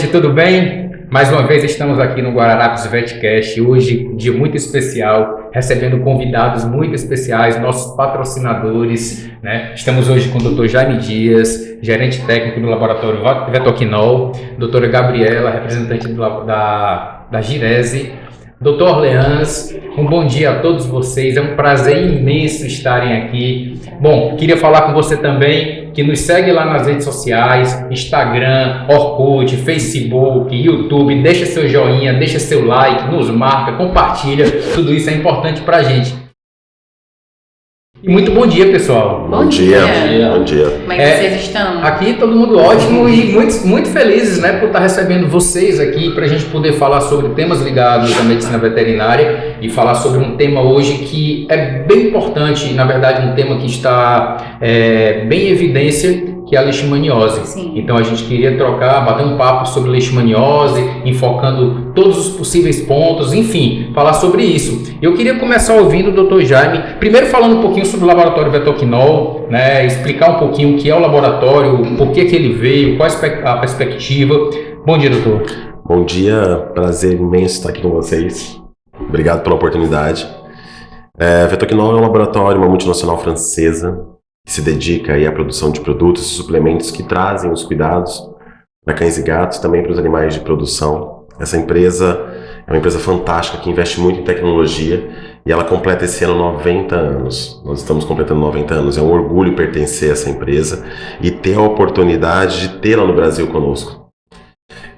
gente, tudo bem? Mais uma vez estamos aqui no Guararapes Vetcast, hoje dia muito especial, recebendo convidados muito especiais, nossos patrocinadores, né? Estamos hoje com o Dr. Jaime Dias, gerente técnico do laboratório Vetoquinol, doutora Gabriela, representante da Girese, Dr. Orleans, um bom dia a todos vocês, é um prazer imenso estarem aqui. Bom, queria falar com você também, que nos segue lá nas redes sociais, Instagram, Orkut, Facebook, YouTube, deixa seu joinha, deixa seu like, nos marca, compartilha, tudo isso é importante pra gente. E muito bom dia, pessoal. Bom dia. Bom dia. Como é que vocês estão? Aqui todo mundo ótimo e muito felizes, né, por estar recebendo vocês aqui para a gente poder falar sobre temas ligados à medicina veterinária e falar sobre um tema hoje que é bem importante, na verdade um tema que está bem em evidência, que é a leishmaniose. Sim. Então a gente queria bater um papo sobre leishmaniose, enfocando todos os possíveis pontos, enfim, falar sobre isso. Eu queria começar ouvindo o Dr. Jaime, primeiro falando um pouquinho sobre o laboratório Vetoquinol, né, explicar um pouquinho o que é o laboratório, por que ele veio, qual a perspectiva. Bom dia, doutor. Bom dia, prazer imenso estar aqui com vocês. Obrigado pela oportunidade. Vetoquinol é um laboratório, uma multinacional francesa, que se dedica aí à produção de produtos e suplementos que trazem os cuidados para cães e gatos, também para os animais de produção. Essa empresa é uma empresa fantástica que investe muito em tecnologia e ela completa esse ano 90 anos. Nós estamos completando 90 anos. É um orgulho pertencer a essa empresa e ter a oportunidade de tê-la no Brasil conosco.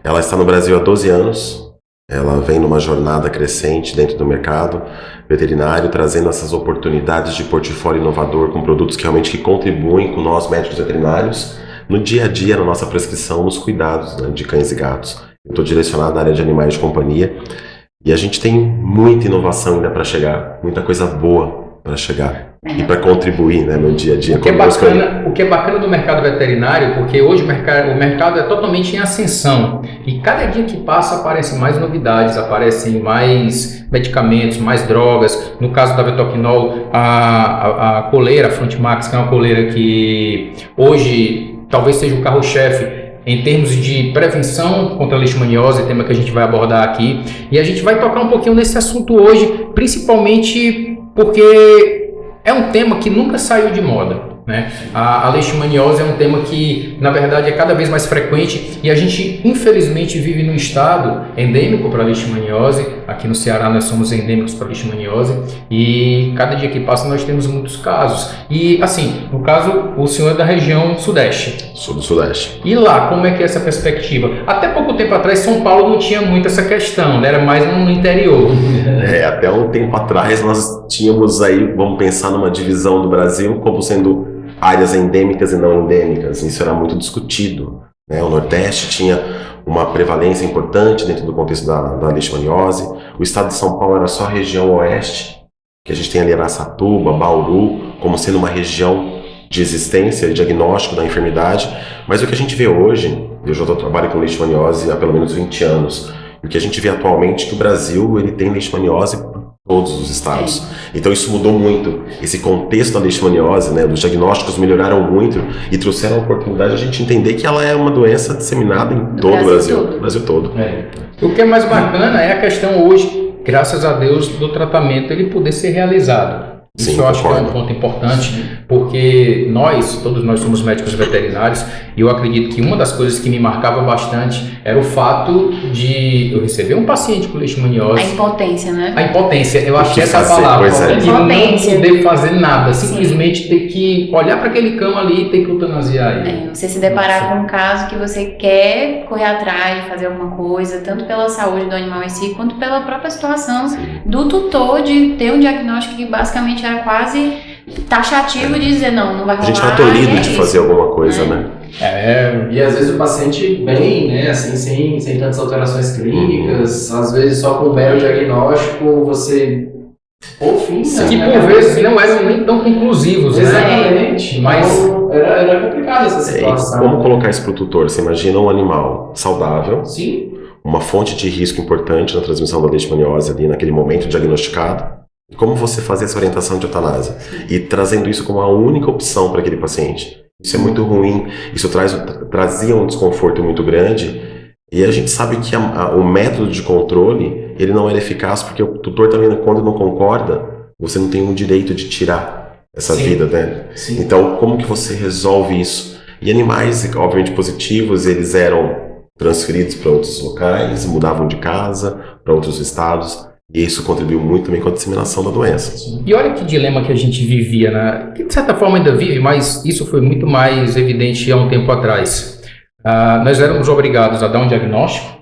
Ela está no Brasil há 12 anos. Ela vem numa jornada crescente dentro do mercado veterinário, trazendo essas oportunidades de portfólio inovador com produtos que realmente contribuem com nós, médicos veterinários, no dia a dia, na nossa prescrição, nos cuidados, né, de cães e gatos. Eu estou direcionado na área de animais de companhia e a gente tem muita inovação ainda para chegar, muita coisa boa para chegar e para contribuir, né, no dia a dia. O que é bacana do mercado veterinário, porque hoje o mercado é totalmente em ascensão e cada dia que passa aparecem mais novidades, aparecem mais medicamentos, mais drogas. No caso da Vetoquinol, a coleira, a Frontmax, que é uma coleira que hoje talvez seja o carro-chefe em termos de prevenção contra a leishmaniose, tema que a gente vai abordar aqui. E a gente vai tocar um pouquinho nesse assunto hoje, principalmente porque é um tema que nunca saiu de moda, né? A leishmaniose é um tema que, na verdade, é cada vez mais frequente e a gente, infelizmente, vive num estado endêmico para a leishmaniose. Aqui no Ceará nós somos endêmicos para a leishmaniose e cada dia que passa nós temos muitos casos. E, assim, no caso, o senhor é da região sudeste. Sou do Sudeste. E lá, como é que é essa perspectiva? Até pouco tempo atrás, São Paulo não tinha muito essa questão, né? Era mais no interior. Até um tempo atrás nós tínhamos aí, vamos pensar numa divisão do Brasil como sendo áreas endêmicas e não endêmicas. Isso era muito discutido, né? O Nordeste tinha uma prevalência importante dentro do contexto da leishmaniose. O estado de São Paulo era só a região oeste, que a gente tem ali Araçatuba, Bauru, como sendo uma região de existência e diagnóstico da enfermidade. Mas o que a gente vê hoje, eu já trabalho com leishmaniose há pelo menos 20 anos, e o que a gente vê atualmente é que o Brasil ele tem leishmaniose por todos os estados. Então isso mudou muito. Esse contexto da leishmaniose, né, os diagnósticos melhoraram muito e trouxeram a oportunidade de a gente entender que ela é uma doença disseminada em todo o Brasil todo. O que é mais bacana é a questão hoje, graças a Deus, do tratamento ele poder ser realizado. Isso Sim, eu acho que é um concordo. ponto importante, porque todos nós somos médicos veterinários e eu acredito que uma das coisas que me marcava bastante era o fato de eu receber um paciente com leishmaniose. A impotência, né? A impotência, eu achei essa fazer, palavra, pois é. de não Impotência. poder fazer nada, simplesmente ter que olhar para aquele cão ali e ter que eutanasiar ele. Você se deparar com um caso que você quer correr atrás de fazer alguma coisa, tanto pela saúde do animal em si, quanto pela própria situação do tutor de ter um diagnóstico que basicamente era quase taxativo de dizer não vai rolar. A gente era tolhido e é de isso. fazer alguma coisa, né? E às vezes o paciente bem, né, assim, sem tantas alterações clínicas, às vezes só com um mero diagnóstico você... Enfim, Que por vezes não eram nem tão conclusivos, né? Exatamente. Mas Então, era complicado essa E situação. como colocar isso para o tutor? Você imagina um animal saudável, Sim. uma fonte de risco importante na transmissão da leishmaniose ali naquele momento diagnosticado. Como você fazer essa orientação de eutanásia? E trazendo isso como a única opção para aquele paciente. Isso é muito ruim, isso trazia um desconforto muito grande E a gente sabe que o método de controle, ele não é eficaz porque o tutor também, quando não concorda, você não tem o direito de tirar essa vida, né? Sim. Então, como que você resolve isso? E animais, obviamente positivos, eles eram transferidos para outros locais, mudavam de casa para outros estados, e isso contribuiu muito também com a disseminação da doença. E olha que dilema que a gente vivia, né? Que de certa forma ainda vive, mas isso foi muito mais evidente há um tempo atrás. Nós éramos obrigados a dar um diagnóstico,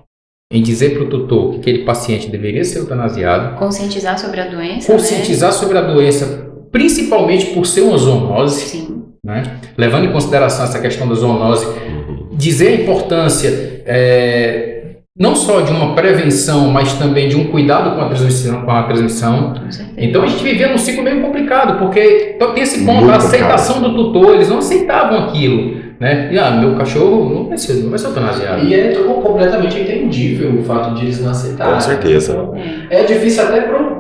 em dizer para o tutor que aquele paciente deveria ser eutanasiado, Conscientizar sobre a doença, conscientizar sobre a doença, principalmente por ser uma zoonose, Sim. né? Levando em consideração essa questão da zoonose, dizer a importância não só de uma prevenção, mas também de um cuidado com a transmissão. Com certeza. Então a gente vivia num ciclo meio complicado, porque tem esse ponto, Muito a aceitação do tutor, eles não aceitavam aquilo, né? E meu cachorro não vai ser eutanasiado. E é completamente entendível o fato de eles não aceitarem. Com certeza. Então, é difícil até pro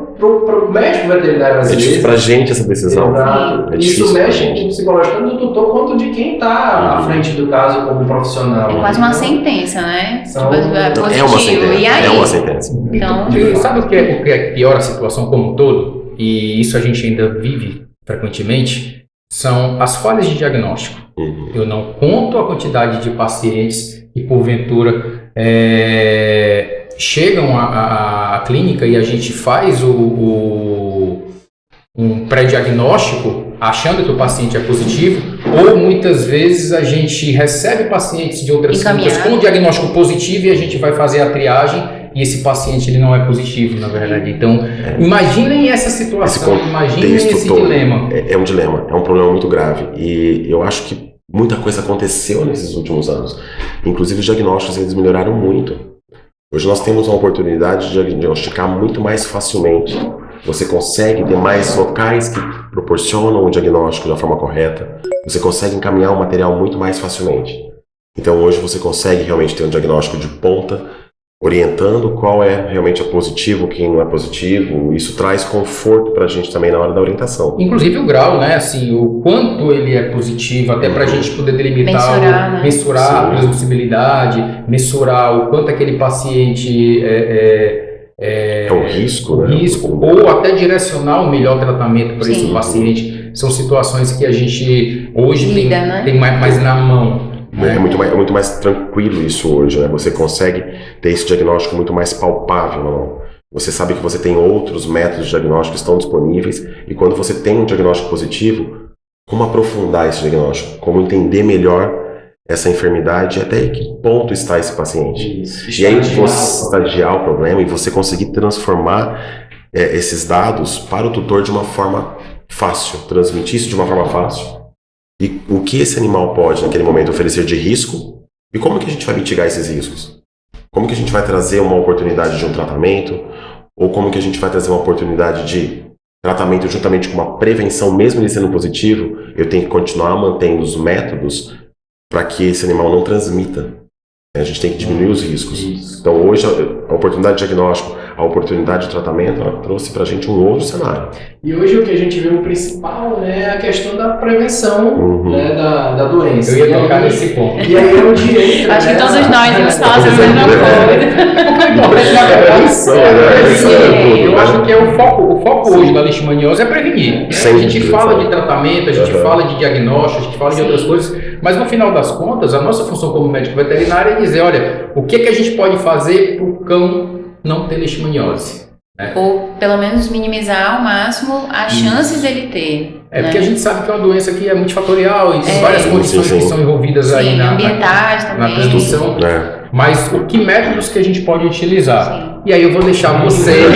médico veterinário às É difícil vezes. pra gente essa decisão. Exato. É Isso difícil pra mexe gente. com o psicológico tanto do tutor quanto de quem está à frente do caso como profissional. É quase uma Então, sentença, né? São- Tipo, é Não, positivo. é uma sentença. E aí? É uma sentença. Então, E sabe o que é pior a situação como um todo? E isso a gente ainda vive frequentemente, são as falhas de diagnóstico. Eu não conto a quantidade de pacientes que, porventura, chegam à clínica e a gente faz um pré-diagnóstico achando que o paciente é positivo, ou muitas vezes a gente recebe pacientes de outras clínicas com diagnóstico positivo e a gente vai fazer a triagem e esse paciente ele não é positivo, na verdade. Então, imaginem essa situação, imaginem esse dilema. É um dilema, é um problema muito grave. E eu acho que muita coisa aconteceu nesses últimos anos. Inclusive os diagnósticos eles melhoraram muito. Hoje nós temos uma oportunidade de diagnosticar muito mais facilmente. Você consegue ter mais locais que proporcionam o diagnóstico da forma correta. Você consegue encaminhar o material muito mais facilmente. Então hoje você consegue realmente ter um diagnóstico de ponta, orientando qual é realmente positivo, quem não é positivo. Isso traz conforto para a gente também na hora da orientação. Inclusive o grau, né? Assim, o quanto ele é positivo, até para a gente poder delimitar, mensurar a transmissibilidade, mensurar o quanto aquele paciente é um risco, né? Ou até direcionar o melhor tratamento para esse paciente. São situações que a gente hoje tem mais na mão. Né? É muito mais tranquilo isso hoje, né? Você consegue ter esse diagnóstico muito mais palpável, não? Você sabe que você tem outros métodos de diagnóstico que estão disponíveis e quando você tem um diagnóstico positivo, como aprofundar esse diagnóstico? Como entender melhor essa enfermidade e até em que ponto está esse paciente? Isso. E aí você estadiar o problema e você conseguir transformar esses dados para o tutor de uma forma fácil, transmitir isso de uma forma fácil. E o que esse animal pode, naquele momento, oferecer de risco? E como que a gente vai mitigar esses riscos? Como que a gente vai trazer uma oportunidade de um tratamento? Ou como que a gente vai trazer uma oportunidade de tratamento juntamente com uma prevenção, mesmo ele sendo positivo? Eu tenho que continuar mantendo os métodos para que esse animal não transmita. A gente tem que diminuir os riscos. Isso. Então hoje a oportunidade de diagnóstico, a oportunidade de tratamento, ela trouxe para a gente um outro cenário. E hoje o que a gente vê o principal, né, é a questão da prevenção, né, da doença. Eu ia tocar nesse ponto. E aí é o direito. Acho que né, todos nós vamos falar sobre a mesma coisa. Eu acho que o foco hoje da leishmaniose é prevenir. A gente fala de tratamento, a gente fala de diagnóstico, a gente fala de outras coisas, mas no final das contas, a nossa função como médico veterinário é dizer, olha, o que a gente pode fazer para o cão não ter leishmaniose? Ou pelo menos minimizar ao máximo as chances dele ter. Porque a gente sabe que é uma doença que é multifatorial e várias condições que são envolvidas aí na transmissão. Mas que métodos que a gente pode utilizar? E aí eu vou deixar vocês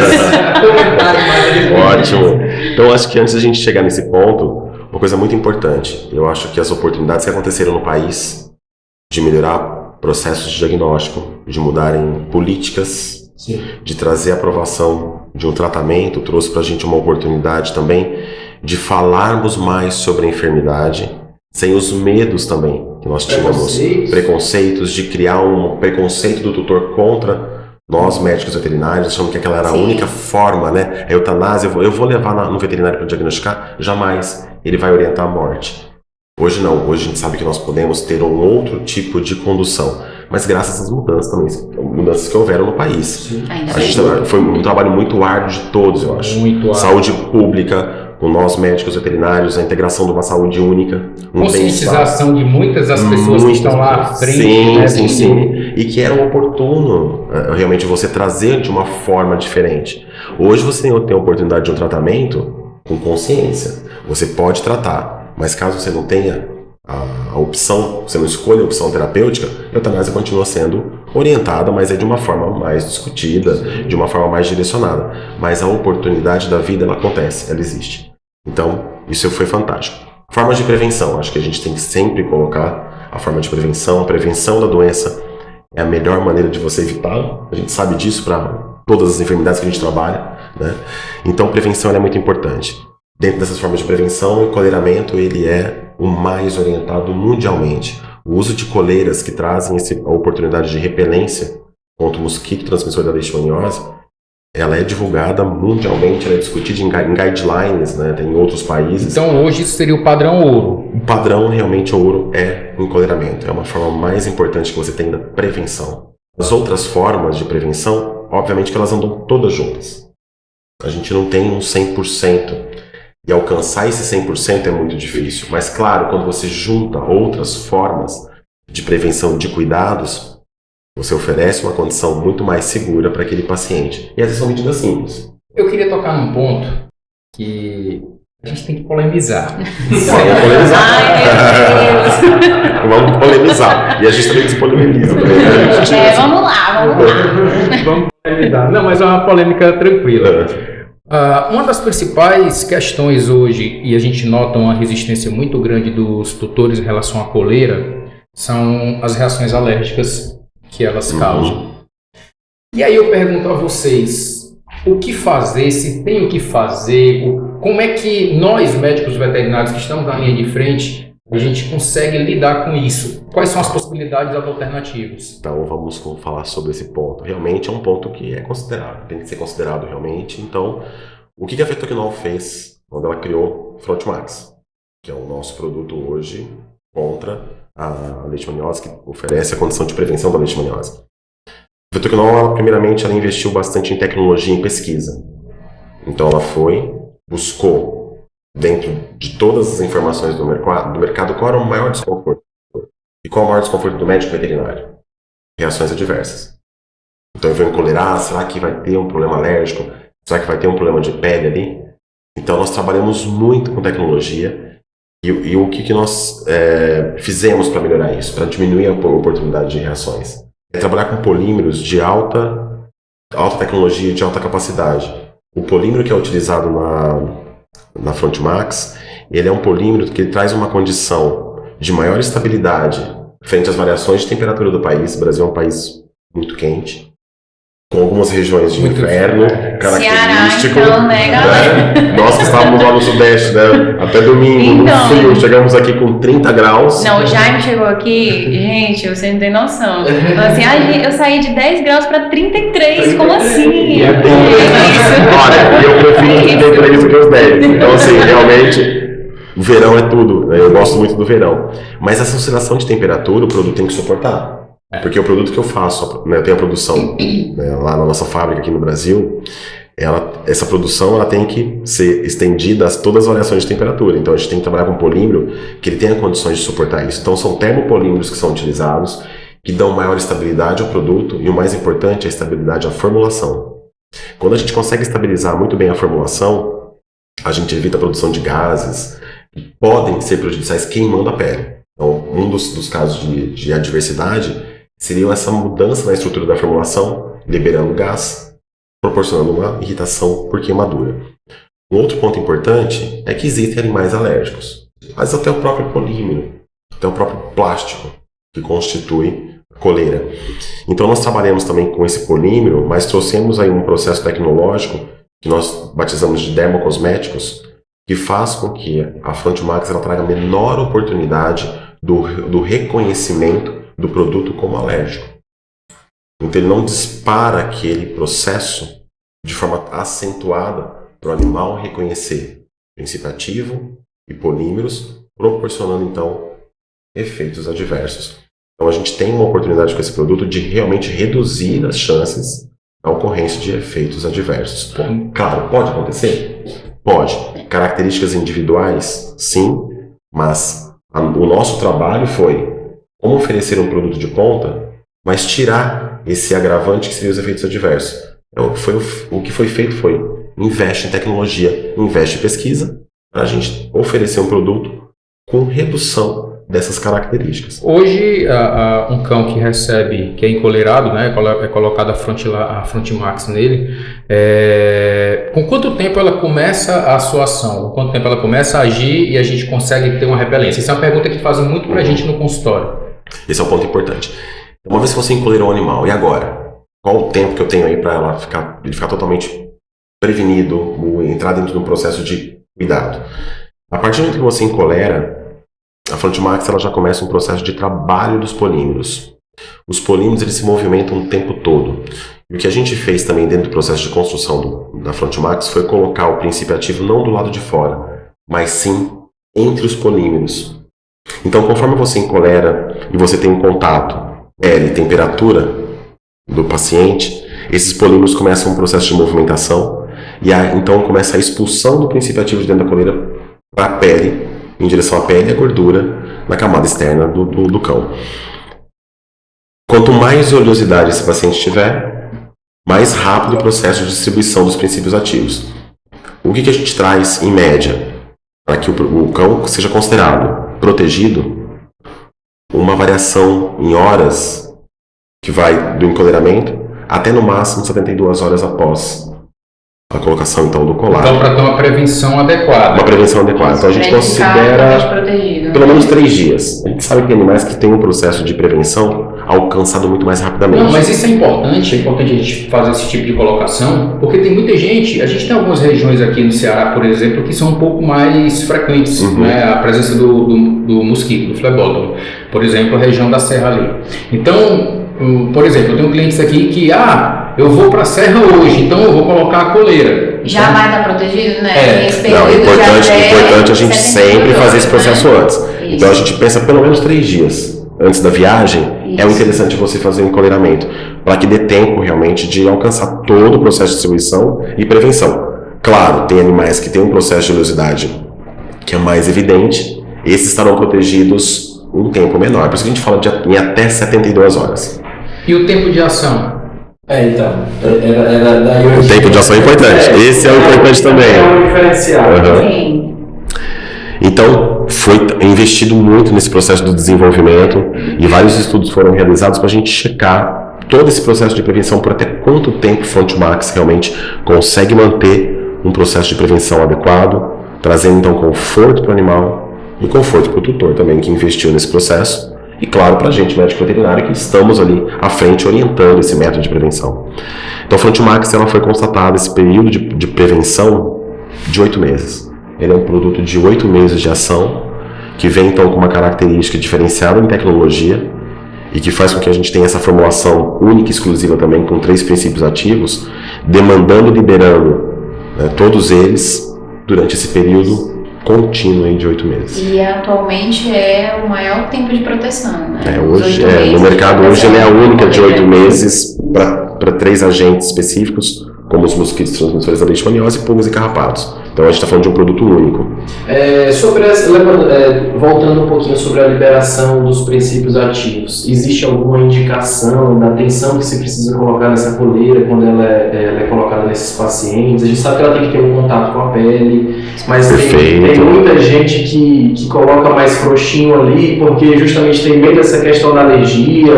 comentarem mais. Ótimo. Então acho que antes da gente chegar nesse ponto, uma coisa muito importante. Eu acho que as oportunidades que aconteceram no país de melhorar processos de diagnóstico, de mudarem políticas, de trazer a aprovação de um tratamento, trouxe para a gente uma oportunidade também de falarmos mais sobre a enfermidade, sem os medos também que nós tínhamos, preconceitos, de criar um preconceito do tutor contra nós médicos veterinários, achando que aquela era a única forma, né? A eutanásia, eu vou levar no veterinário para diagnosticar? Jamais. Ele vai orientar a morte. Hoje não, hoje a gente sabe que nós podemos ter um outro tipo de condução. mas graças às mudanças que houveram no país. Ainda A bem. gente foi um trabalho muito árduo de todos, eu acho. Muito árduo. Saúde pública, com nós médicos veterinários, a integração de uma saúde única, um bem-estar. Conscientização de muitas das pessoas que estão lá à frente. Sim, né, sim, sim. E que era oportuno realmente você trazer de uma forma diferente. Hoje você tem a oportunidade de um tratamento com consciência. Você pode tratar, mas caso você não tenha a opção, você não escolha a opção terapêutica, a eutanásia continua sendo orientada, mas é de uma forma mais discutida, de uma forma mais direcionada. Mas a oportunidade da vida, ela acontece, ela existe. Então, isso foi fantástico. Formas de prevenção, acho que a gente tem que sempre colocar a forma de prevenção. A prevenção da doença é a melhor maneira de você evitá-la. A gente sabe disso para todas as enfermidades que a gente trabalha, né? Então, prevenção é muito importante. Dentro dessas formas de prevenção, o encoleiramento ele é o mais orientado mundialmente. O uso de coleiras que trazem a oportunidade de repelência contra o mosquito transmissor da leishmaniose, ela é divulgada mundialmente, ela é discutida em guidelines, né, em outros países. Então hoje isso seria o padrão ouro. O padrão realmente ouro é o encoleiramento. É uma forma mais importante que você tem da prevenção. As outras formas de prevenção, obviamente que elas andam todas juntas. A gente não tem um 100%. E alcançar esse 100% é muito difícil. Mas claro, quando você junta outras formas de prevenção de cuidados, você oferece uma condição muito mais segura para aquele paciente. E essas são medidas simples. Eu queria tocar num ponto que a gente tem que polemizar. Vamos polemizar. Ai, meu Deus. Vamos polemizar. E a gente também se polemiza. Né? Vamos lá. Vamos polemizar. Não, mas é uma polêmica tranquila. Uma das principais questões hoje, e a gente nota uma resistência muito grande dos tutores em relação à coleira, são as reações alérgicas que elas causam. E aí eu pergunto a vocês, o que fazer, se tem o que fazer, como é que nós, médicos veterinários que estamos na linha de frente, a gente consegue lidar com isso? Quais são as possibilidades alternativas? Então vamos falar sobre esse ponto. Realmente é um ponto que é considerado, tem que ser considerado realmente. Então, o que a Fetoquinol fez quando ela criou Frontmax, que é o nosso produto hoje contra a leishmaniose, que oferece a condição de prevenção da leishmaniose. A Fetoquinol, primeiramente, ela investiu bastante em tecnologia e em pesquisa. Então ela buscou dentro de todas as informações do mercado, qual era o maior desconforto. E qual é o maior desconforto do médico veterinário? Reações adversas. Então eu vou encoleirar, será que vai ter um problema alérgico? Será que vai ter um problema de pele ali? Então nós trabalhamos muito com tecnologia e o que nós fizemos para melhorar isso, para diminuir a oportunidade de reações? É trabalhar com polímeros de alta tecnologia, de alta capacidade. O polímero que é utilizado na Frontmax, ele é um polímero que traz uma condição de maior estabilidade frente às variações de temperatura do país. O Brasil é um país muito quente, com algumas regiões de inverno característico. Ceará, então, né, galera? Nós que estávamos lá no Sudeste, né? Até domingo, Então, no frio, chegamos aqui com 30 graus. Não, o Jaime chegou aqui, gente, você não tem noção. Falou assim, eu saí de 10 graus para 33, como assim? É bem isso. Olha, eu prefiro 33 do que os 10. Então, assim, realmente, o verão é tudo, né? Eu gosto muito do verão. Mas essa oscilação de temperatura, o produto tem que suportar. Porque o produto que eu faço, né, eu tenho a produção, né, lá na nossa fábrica aqui no Brasil, essa produção ela tem que ser estendida a todas as variações de temperatura. Então a gente tem que trabalhar com polímero que ele tenha condições de suportar isso. Então são termopolímeros que são utilizados, que dão maior estabilidade ao produto e o mais importante é a estabilidade à formulação. Quando a gente consegue estabilizar muito bem a formulação, a gente evita a produção de gases que podem ser prejudiciais queimando a pele. Então um dos casos de adversidade seria essa mudança na estrutura da formulação, liberando gás, proporcionando uma irritação por queimadura. Um outro ponto importante é que existem animais alérgicos, mas até o próprio polímero, até o próprio plástico, que constitui a coleira. Então nós trabalhamos também com esse polímero, mas trouxemos aí um processo tecnológico que nós batizamos de dermocosméticos, que faz com que a Frontmax ela traga menor oportunidade do reconhecimento do produto como alérgico. Então ele não dispara aquele processo de forma acentuada para o animal reconhecer princípio ativo e polímeros, proporcionando então efeitos adversos. Então a gente tem uma oportunidade com esse produto de realmente reduzir as chances da ocorrência de efeitos adversos. Claro, pode acontecer? Pode. Características individuais? Sim, mas o nosso trabalho foi como oferecer um produto de ponta, mas tirar esse agravante que seria os efeitos adversos. Então, o que foi feito foi investe em tecnologia, investe em pesquisa, para a gente oferecer um produto com redução dessas características. Hoje, um cão que recebe, que é encoleirado, né, é colocada a Frontimax nele, com quanto tempo ela começa a sua ação? Com quanto tempo ela começa a agir e a gente consegue ter uma repelência? Essa é uma pergunta que fazem muito pra gente no consultório. Esse é um ponto importante. Uma vez que você encoleirou o animal, e agora? Qual o tempo que eu tenho aí para ele ficar totalmente prevenido, entrar dentro de um processo de cuidado? A partir do momento que você encolera, a Frontimax ela já começa um processo de trabalho dos polímeros. Os polímeros eles se movimentam o tempo todo. E o que a gente fez também dentro do processo de construção da Frontimax foi colocar o princípio ativo não do lado de fora, mas sim entre os polímeros. Então, conforme você encolera e você tem um contato, pele, temperatura do paciente, esses polímeros começam um processo de movimentação e então começa a expulsão do princípio ativo de dentro da coleira para a pele, em direção à pele e à gordura na camada externa do cão. Quanto mais oleosidade esse paciente tiver, mais rápido o processo de distribuição dos princípios ativos. O que a gente traz em média para que o cão seja considerado protegido? Uma variação em horas que vai do encoleiramento até no máximo 72 horas após a colocação então do colar. Então, para ter uma prevenção adequada. Uma prevenção adequada. Então a gente considera pelo menos 3 dias. A gente sabe que tem animais que têm um processo de prevenção alcançado muito mais rapidamente. Não, mas isso é importante a gente fazer esse tipo de colocação, porque tem muita gente, a gente tem algumas regiões aqui no Ceará, por exemplo, que são um pouco mais frequentes, né, a presença do mosquito, do flebótomo. Por exemplo, a região da Serra ali. Então, por exemplo, eu tenho clientes aqui que, eu vou para a serra hoje, então eu vou colocar a coleira. Já então, vai estar protegido, né? Importante a gente sempre fazer esse processo antes. Isso. Então a gente pensa pelo menos 3 dias antes da viagem. Isso. É interessante você fazer um encoleiramento, para que dê tempo realmente de alcançar todo o processo de distribuição e prevenção. Claro, tem animais que têm um processo de oleosidade que é mais evidente, esses estarão protegidos um tempo menor. Por isso que a gente fala em até 72 horas. E o tempo de ação? Então, era daí o tempo de ação é importante. Esse é o importante também. É um diferencial. Sim. Então, foi investido muito nesse processo do desenvolvimento e vários estudos foram realizados para a gente checar todo esse processo de prevenção por até quanto tempo o Frontimax realmente consegue manter um processo de prevenção adequado, trazendo então conforto para o animal e conforto para o tutor também que investiu nesse processo. E claro, para a gente, médico veterinário, que estamos ali à frente orientando esse método de prevenção. Então, a Frontimax ela foi constatada esse período de prevenção de 8 meses. Ele é um produto de 8 meses de ação, que vem então com uma característica diferenciada em tecnologia e que faz com que a gente tenha essa formulação única e exclusiva também com 3 princípios ativos, demandando e liberando todos eles durante esse período contínuo aí de 8 meses. E atualmente é o maior tempo de proteção, né? Hoje, no mercado hoje ele é a única de 8 meses para 3 agentes específicos, como os mosquitos transmissores da leishmaniose, pulgas e carrapatos. Então a gente está falando de um produto único. Voltando um pouquinho sobre a liberação dos princípios ativos, existe alguma indicação da atenção que se precisa colocar nessa coleira quando ela é colocada nesses pacientes? A gente sabe que ela tem que ter um contato com a pele, mas tem muita gente que coloca mais frouxinho ali porque justamente tem medo dessa questão da alergia,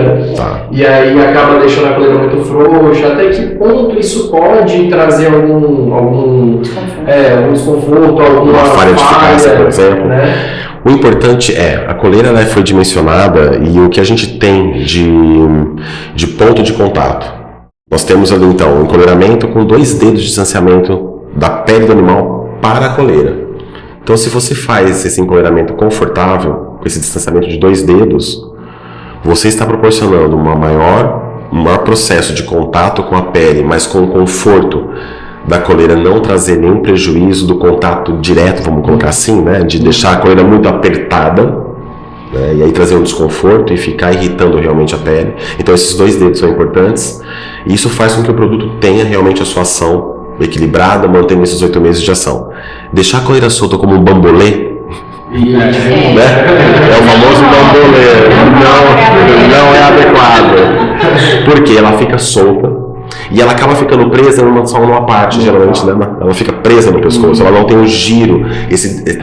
e aí acaba deixando a coleira muito frouxa. Até que ponto isso pode trazer algum desconforto, alguma falha de eficácia, por exemplo. Né? O importante a coleira foi dimensionada e o que a gente tem de ponto de contato. Nós temos ali então um encoleiramento com 2 dedos de distanciamento da pele do animal para a coleira. Então se você faz esse encoleiramento confortável, com esse distanciamento de 2 dedos, você está proporcionando um maior processo de contato com a pele, mas com conforto da coleira não trazer nenhum prejuízo do contato direto, vamos colocar assim, né, de deixar a coleira muito apertada, né? E aí trazer um desconforto e ficar irritando realmente a pele. Então esses 2 dedos são importantes, e isso faz com que o produto tenha realmente a sua ação equilibrada, mantendo esses 8 meses de ação. Deixar a coleira solta como um bambolê, né? É o famoso bambolê, não é adequado, porque ela fica solta e ela acaba ficando presa só numa parte, geralmente, né? Ela fica presa no pescoço, ela não tem um giro,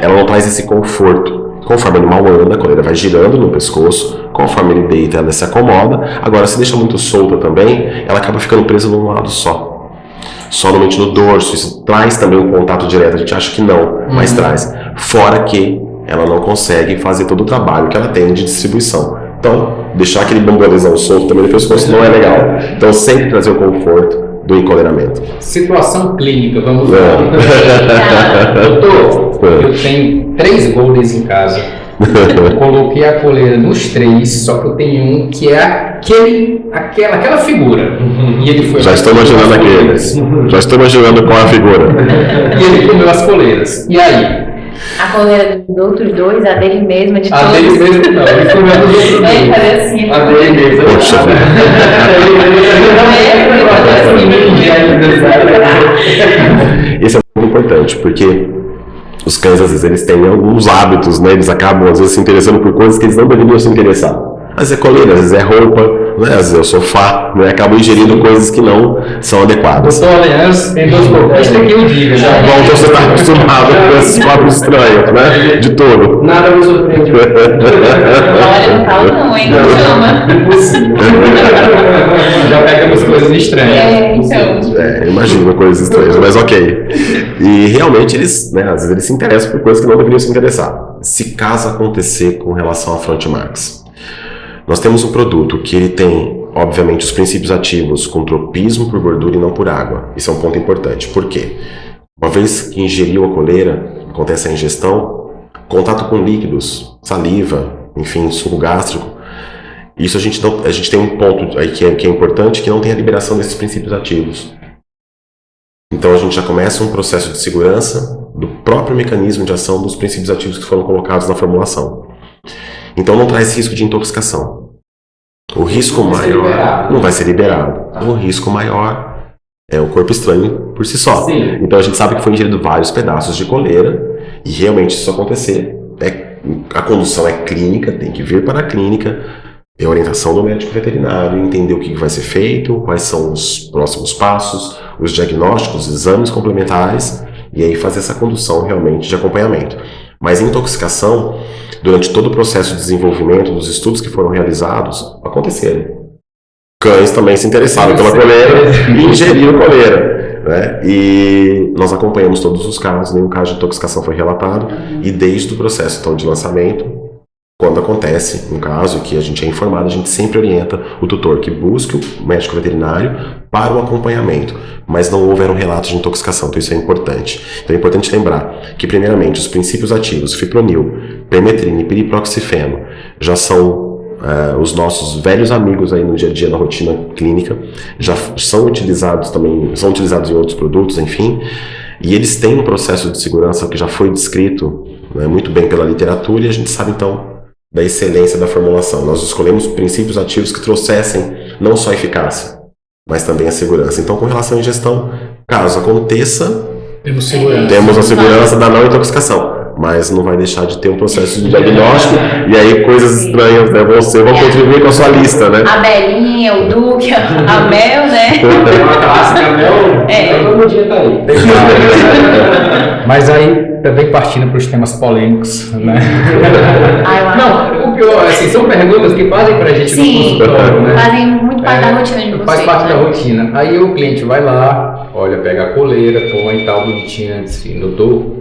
ela não traz esse conforto. Conforme o animal anda, a coleira vai girando no pescoço, conforme ele deita, ela se acomoda. Agora, se deixa muito solta também, ela acaba ficando presa num lado só, somente no dorso. Isso traz também um contato direto, a gente acha que não, mas traz. Fora que ela não consegue fazer todo o trabalho que ela tem de distribuição. Então, deixar aquele bambolezão solto também no pescoço não é legal. Então, sempre trazer o conforto do encoleiramento. Situação clínica, vamos lá. Doutor, eu tenho 3 Goldens em casa. Eu coloquei a coleira nos 3, só que eu tenho um que é aquela figura. E ele foi Já estou imaginando aqueles. Já estou imaginando qual é a figura. E ele comeu as coleiras. E aí? A coleira dos outros 2, a dele mesmo, de todos. A dele mesmo não, ele comeu dos outros 2. Ele fazia assim. A dele mesmo. Poxa, isso é muito importante, porque os cães, às vezes, eles têm alguns hábitos, né? Eles acabam, às vezes, se interessando por coisas que eles não deveriam se interessar. Às vezes é coleira, às vezes é roupa, né? Às vezes é o sofá, né? Acabam ingerindo coisas que não são adequadas. Doutor Aliança tem 2 colocados. Isso aqui eu digo já. Bom, então você está acostumado com esses quadros estranhos, né? De todo. Nada me surpreende. Olha, não fala não, hein? Não chama. Impossível. Já pegamos coisas estranhas. Então. Imagina coisas estranhas, mas ok. E realmente eles, né, às vezes eles se interessam por coisas que não deveriam se interessar. Se caso acontecer com relação à Frontmax, nós temos um produto que ele tem, obviamente, os princípios ativos com tropismo por gordura e não por água. Isso é um ponto importante. Por quê? Uma vez que ingeriu a coleira, acontece a ingestão, contato com líquidos, saliva, enfim, suco gástrico. Isso a gente tem um ponto aí que é importante, que não tem a liberação desses princípios ativos. Então a gente já começa um processo de segurança do próprio mecanismo de ação dos princípios ativos que foram colocados na formulação. Então não traz risco de intoxicação. O risco maior não vai ser liberado. O risco maior é o corpo estranho por si só. Sim. Então a gente sabe que foi ingerido vários pedaços de coleira e realmente se isso acontecer, a condução é clínica, tem que vir para a clínica, é orientação do médico veterinário, entender o que vai ser feito, quais são os próximos passos, os diagnósticos, os exames complementares, e aí fazer essa condução realmente de acompanhamento. Mas intoxicação, durante todo o processo de desenvolvimento dos estudos que foram realizados, aconteceram. Cães também se interessaram pela coleira e ingeriram coleira, né? E nós acompanhamos todos os casos, nenhum caso de intoxicação foi relatado, e desde o processo então, de lançamento, quando acontece um caso que a gente é informado, a gente sempre orienta o tutor que busque o médico veterinário para o acompanhamento, mas não houveram relatos de intoxicação, então isso é importante. Então é importante lembrar que, primeiramente, os princípios ativos, fipronil, permetrina e piriproxifeno, já são os nossos velhos amigos aí no dia a dia, na rotina clínica, já são utilizados também, são utilizados em outros produtos, enfim, e eles têm um processo de segurança que já foi descrito, né, muito bem pela literatura, e a gente sabe então da excelência da formulação. Nós escolhemos princípios ativos que trouxessem não só eficácia, mas também a segurança. Então, com relação à ingestão, caso aconteça, temos a segurança da não intoxicação, mas não vai deixar de ter um processo de diagnóstico, e aí coisas estranhas, né? Você vai contribuir com a sua lista, né? A Belinha, o Duque, a Mel, né? Tem uma clássica, Mel, todo dia tá aí. Mas aí, também partindo para os temas polêmicos, né? Não, o pior, assim, são perguntas que fazem para a gente no consultório, né? Fazem muito parte da rotina de vocês. Faz parte né? da rotina. Aí o cliente vai lá, olha, pega a coleira, põe e tal, bonitinha, assim, doutor,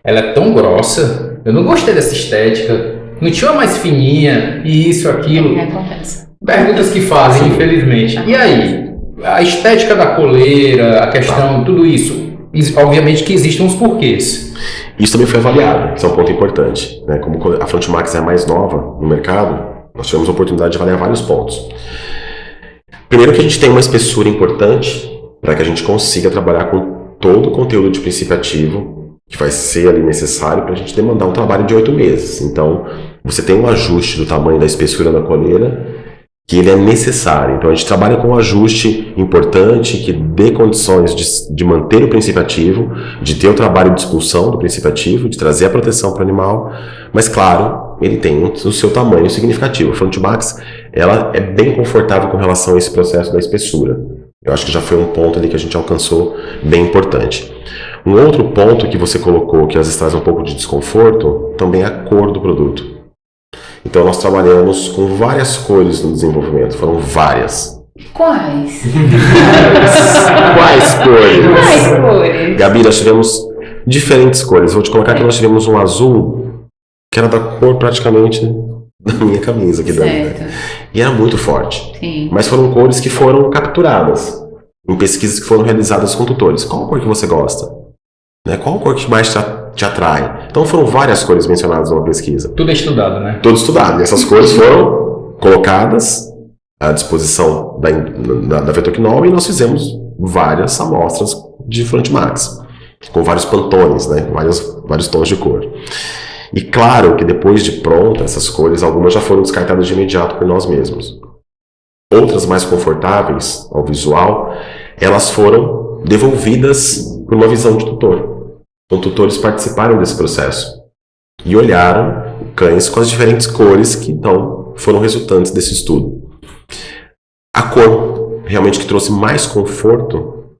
ela é tão grossa, eu não gostei dessa estética, não tinha uma mais fininha, e isso, aquilo. Acontece. Perguntas que fazem, infelizmente. E aí, a estética da coleira, a questão, tudo isso, obviamente que existem uns porquês. Isso também foi avaliado, isso é um ponto importante, né? Como a Frontmax é a mais nova no mercado, nós tivemos a oportunidade de avaliar vários pontos. Primeiro que a gente tem uma espessura importante para que a gente consiga trabalhar com todo o conteúdo de princípio ativo que vai ser ali necessário para a gente demandar um trabalho de 8 meses. Então, você tem um ajuste do tamanho da espessura da coleira, que ele é necessário. Então a gente trabalha com um ajuste importante que dê condições de manter o princípio ativo, de ter o trabalho de expulsão do princípio ativo, de trazer a proteção para o animal, mas claro, ele tem o seu tamanho significativo. A Frontmax, ela é bem confortável com relação a esse processo da espessura. Eu acho que já foi um ponto ali que a gente alcançou bem importante. Um outro ponto que você colocou, que às vezes traz um pouco de desconforto, também é a cor do produto. Então nós trabalhamos com várias cores no desenvolvimento, foram várias. Quais? Quais cores? Quais cores? Gabi, nós tivemos diferentes cores. Vou te colocar que nós tivemos um azul, que era da cor praticamente da minha camisa aqui dentro. Certo. E era muito forte. Sim. Mas foram cores que foram capturadas em pesquisas que foram realizadas com tutores. Qual cor que você gosta? Né? Qual cor que mais te atrai? Então foram várias cores mencionadas numa pesquisa. Tudo é estudado, né? Tudo estudado. E essas cores foram colocadas à disposição da Vetoquinol e nós fizemos várias amostras de Frontmax, com vários pantones, né? Vários tons de cor. E claro que depois de pronta, essas cores, algumas já foram descartadas de imediato por nós mesmos. Outras mais confortáveis ao visual, elas foram devolvidas por uma visão de tutor. Então, tutores participaram desse processo e olharam cães com as diferentes cores que então foram resultantes desse estudo. A cor realmente que trouxe mais conforto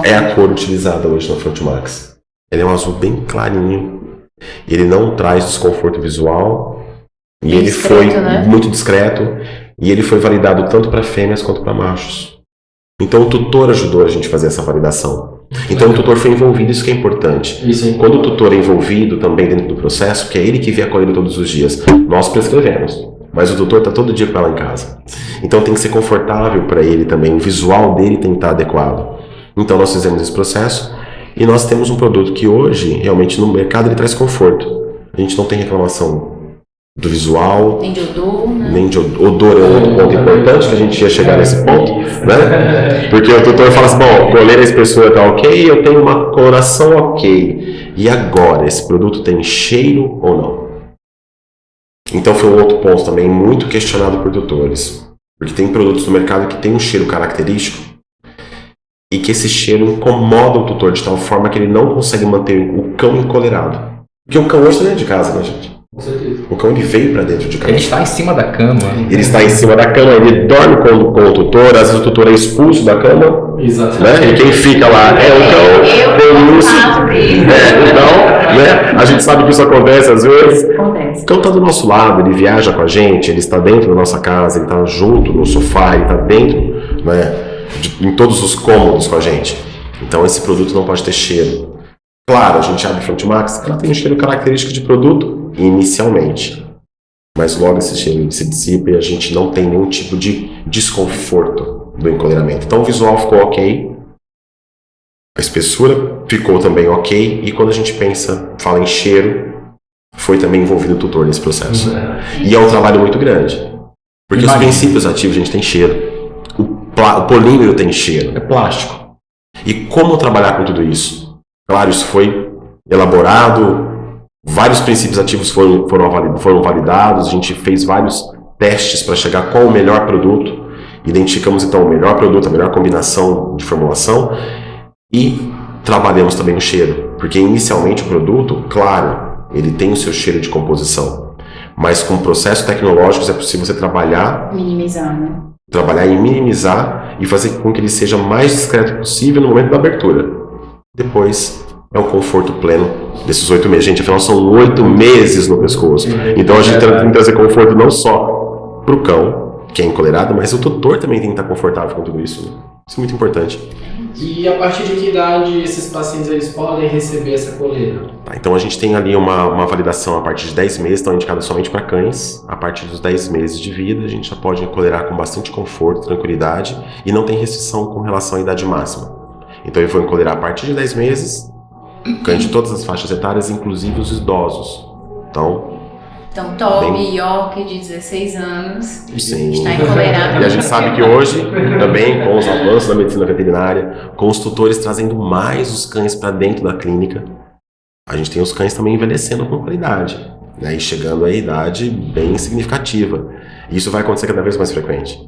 é a cor utilizada hoje na Frontmax. Ele é um azul bem clarinho, ele não traz desconforto visual e ele foi muito discreto e ele foi validado tanto para fêmeas quanto para machos. Então o tutor ajudou a gente a fazer essa validação. Então o tutor foi envolvido, isso que é importante. Quando o tutor é envolvido também dentro do processo, que é ele que vê a coleira todos os dias, nós prescrevemos, mas o tutor está todo dia com ela em casa. Então tem que ser confortável para ele também, o visual dele tem que estar adequado. Então nós fizemos esse processo e nós temos um produto que hoje, realmente no mercado, ele traz conforto. A gente não tem reclamação do visual, nem de odor, né? Nem de odor. É um outro ponto importante que a gente ia chegar nesse ponto, né? Porque o tutor fala assim, bom, coleira a espessura tá ok, eu tenho uma coloração ok. E agora, esse produto tem cheiro ou não? Então foi um outro ponto também muito questionado por tutores. Porque tem produtos no mercado que tem um cheiro característico e que esse cheiro incomoda o tutor de tal forma que ele não consegue manter o cão encolerado. Porque o cão hoje está dentro de casa, né, gente? Com certeza. O cão ele veio para dentro de casa. Ele está em cima da cama. Ele está em cima da cama, ele dorme com o tutor, às vezes o tutor é expulso da cama. Exatamente. Né? E quem fica lá é o cão. Eu faço isso. Então, né? A gente sabe que isso acontece às vezes. Acontece. O cão está do nosso lado, ele viaja com a gente, ele está dentro da nossa casa, ele está junto no sofá, ele está dentro, né? Em todos os cômodos com a gente. Então esse produto não pode ter cheiro. Claro, a gente abre a Frontmax, ela tem um cheiro característico de produto inicialmente, mas logo esse cheiro se dissipa e a gente não tem nenhum tipo de desconforto do encolheramento. Então o visual ficou ok, a espessura ficou também ok, e quando a gente fala em cheiro, foi também envolvido o tutor nesse processo. E é um trabalho muito grande, porque os princípios ativos, a gente tem cheiro. O polímero tem cheiro, é plástico. E como trabalhar com tudo isso? Claro, isso foi elaborado, vários princípios ativos foram validados, a gente fez vários testes para chegar qual o melhor produto, identificamos então o melhor produto, a melhor combinação de formulação e trabalhamos também no cheiro, porque inicialmente o produto, claro, ele tem o seu cheiro de composição, mas com processos tecnológicos é possível você trabalhar e minimizar e fazer com que ele seja mais discreto possível no momento da abertura. Depois é o conforto pleno desses 8 meses. Gente, afinal são 8 meses no pescoço. Então a gente tem que trazer conforto não só para o cão, que é encolerado, mas o tutor também tem que estar confortável com tudo isso. Isso é muito importante. E a partir de que idade esses pacientes eles podem receber essa coleira? Então a gente tem ali uma validação a partir de 10 meses, estão indicadas somente para cães. A partir dos 10 meses de vida, a gente já pode encolerar com bastante conforto, tranquilidade, e não tem restrição com relação à idade máxima. Então eu vou encolerar a partir de 10 meses, cães de todas as faixas etárias, inclusive os idosos. Então Toby, York, de 16 anos, sim, está encolerado. E a gente sabe que hoje, também com os avanços da medicina veterinária, com os tutores trazendo mais os cães para dentro da clínica, a gente tem os cães também envelhecendo com qualidade. né, e chegando à idade bem significativa. Isso vai acontecer cada vez mais frequente.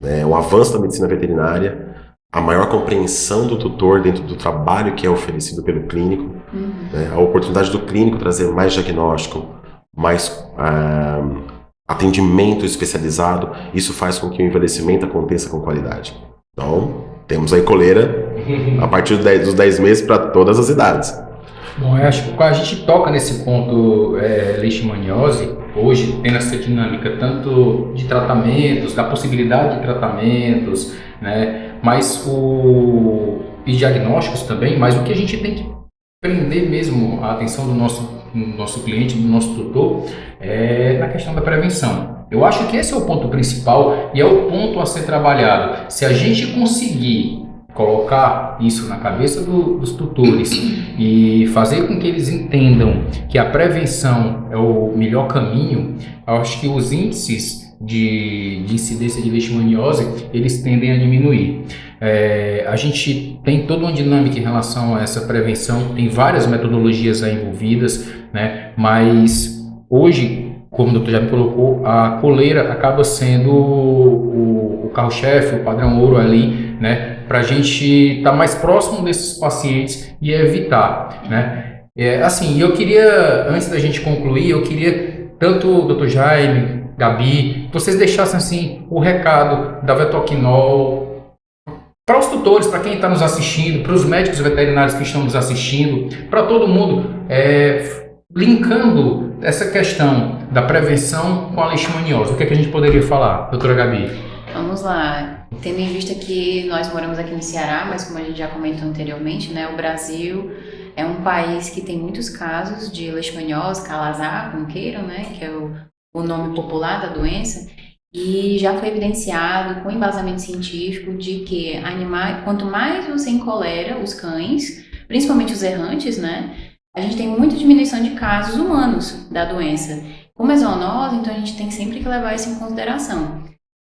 Né? O avanço da medicina veterinária, a maior compreensão do tutor dentro do trabalho que é oferecido pelo clínico, né? A oportunidade do clínico trazer mais diagnóstico, mais atendimento especializado, isso faz com que o envelhecimento aconteça com qualidade. Então, temos aí coleira a partir dos 10 meses para todas as idades. Bom, eu acho que quando a gente toca nesse ponto leishmaniose, hoje tendo essa dinâmica tanto de tratamentos, da possibilidade de tratamentos, né, e diagnósticos também, mas o que a gente tem que prender mesmo a atenção do nosso cliente, do nosso tutor, é na questão da prevenção. Eu acho que esse é o ponto principal e é o ponto a ser trabalhado. Se a gente conseguir colocar isso na cabeça dos tutores e fazer com que eles entendam que a prevenção é o melhor caminho, eu acho que os índices de incidência de leishmaniose, eles tendem a diminuir. A gente tem toda uma dinâmica em relação a essa prevenção, tem várias metodologias aí envolvidas, né? Mas hoje, como o doutor já me colocou, a coleira acaba sendo o carro-chefe, o padrão ouro ali, né? Para a gente estar mais próximo desses pacientes e evitar, né? Assim, eu queria, antes da gente concluir, eu queria tanto o doutor Jaime, Gabi, que vocês deixassem assim o recado da Vetoquinol para os tutores, para quem está nos assistindo, para os médicos veterinários que estão nos assistindo, para todo mundo, linkando essa questão da prevenção com a leishmaniose. O que é que a gente poderia falar, doutora Gabi? Vamos lá. Tendo em vista que nós moramos aqui no Ceará, mas como a gente já comentou anteriormente, né, o Brasil é um país que tem muitos casos de leishmaniose, calazar, como queiram, né, que é o nome popular da doença, e já foi evidenciado com embasamento científico de que quanto mais você encolera os cães, principalmente os errantes, né, a gente tem muita diminuição de casos humanos da doença. Como é zoonose, então a gente tem sempre que levar isso em consideração.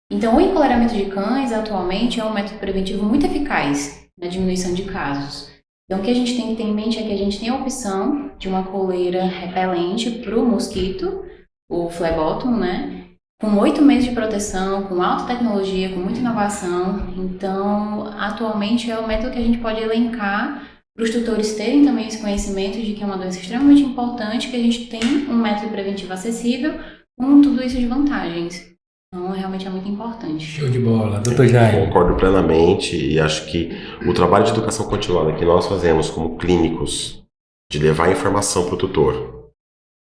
Então, o encoleiramento de cães, atualmente, é um método preventivo muito eficaz na diminuição de casos. Então, o que a gente tem que ter em mente é que a gente tem a opção de uma coleira repelente para o mosquito, o flebotom, né? Com 8 meses de proteção, com alta tecnologia, com muita inovação. Então, atualmente, é o método que a gente pode elencar para os tutores terem também esse conhecimento de que é uma doença extremamente importante, que a gente tem um método preventivo acessível com tudo isso de vantagens. Então, realmente é muito importante. Show de bola. Doutor Jaime. Concordo plenamente e acho que o trabalho de educação continuada que nós fazemos como clínicos, de levar informação para o tutor,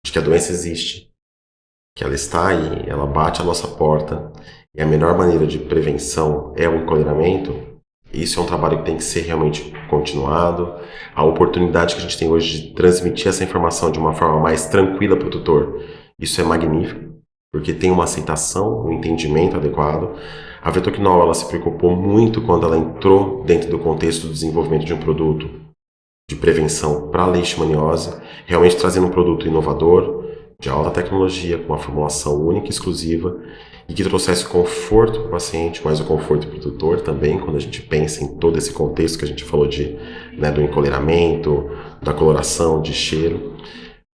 de que a doença existe, que ela está aí, ela bate a nossa porta, e a melhor maneira de prevenção é o encoleiramento, isso é um trabalho que tem que ser realmente continuado. A oportunidade que a gente tem hoje de transmitir essa informação de uma forma mais tranquila para o tutor, isso é magnífico, porque tem uma aceitação, um entendimento adequado. A Vetoquinol, ela se preocupou muito quando ela entrou dentro do contexto do desenvolvimento de um produto de prevenção para a leishmaniose, realmente trazendo um produto inovador, de alta tecnologia, com uma formulação única e exclusiva, e que trouxesse conforto para o paciente, mas o conforto para o tutor também, quando a gente pensa em todo esse contexto que a gente falou do encoleiramento, da coloração, de cheiro.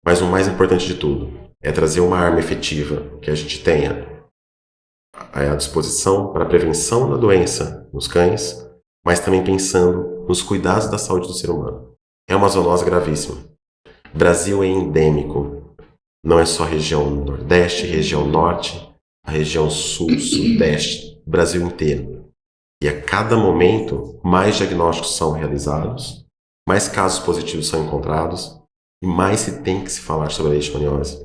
Mas o mais importante de tudo é trazer uma arma efetiva que a gente tenha à disposição para a prevenção da doença nos cães, mas também pensando nos cuidados da saúde do ser humano. É uma zoonose gravíssima. O Brasil é endêmico. Não é só região Nordeste, região Norte, a região Sul, Sudeste, o Brasil inteiro. E a cada momento, mais diagnósticos são realizados, mais casos positivos são encontrados e mais se tem que se falar sobre a leishmaniose.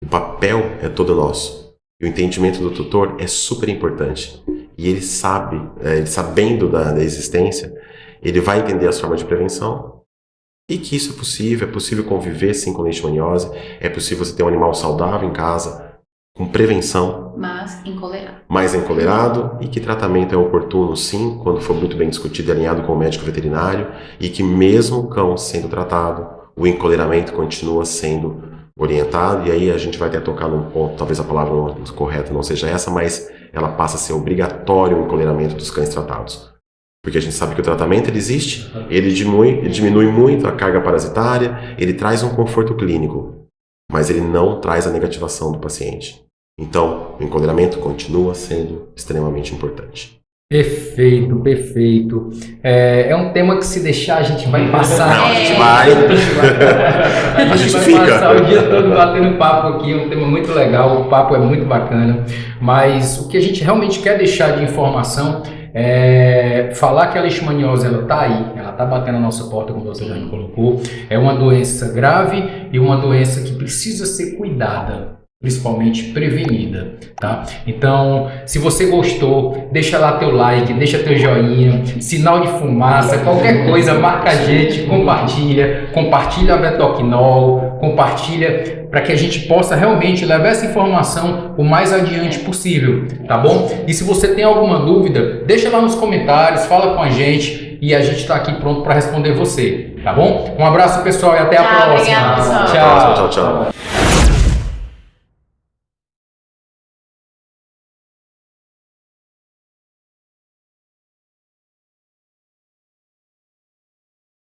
O papel é todo nosso. E o entendimento do tutor é super importante. E ele sabe, ele sabendo da existência, ele vai entender as formas de prevenção e que isso é possível conviver sim com leishmaniose, é possível você ter um animal saudável em casa, com prevenção, mais encolerado, e que tratamento é oportuno sim, quando for muito bem discutido e alinhado com o médico veterinário, e que mesmo o cão sendo tratado, o encoleiramento continua sendo orientado, e aí a gente vai até tocar num ponto, talvez a palavra correta não seja essa, mas ela passa a ser obrigatório o encoleiramento dos cães tratados. Porque a gente sabe que o tratamento ele existe, ele diminui muito a carga parasitária, ele traz um conforto clínico. mas ele não traz a negativação do paciente. Então, o enquadramento continua sendo extremamente importante. Perfeito, perfeito. É um tema que se deixar a gente vai passar. Não, a gente vai. A gente vai fica. passar o dia todo batendo papo aqui, é um tema muito legal, o papo é muito bacana, mas o que a gente realmente quer deixar de informação é falar que a leishmaniose ela está aí, ela está batendo a nossa porta, como você já me colocou, é uma doença grave e uma doença que precisa ser cuidada, principalmente prevenida, tá? Então, se você gostou, deixa lá teu like, deixa teu joinha, sinal de fumaça, qualquer coisa, marca a gente, compartilha a Vetoquinol, compartilha para que a gente possa realmente levar essa informação o mais adiante possível, tá bom? E se você tem alguma dúvida, deixa lá nos comentários, fala com a gente e a gente está aqui pronto para responder você, tá bom? Um abraço, pessoal, e até a próxima. Obrigada, pessoal. Tchau, tchau, tchau.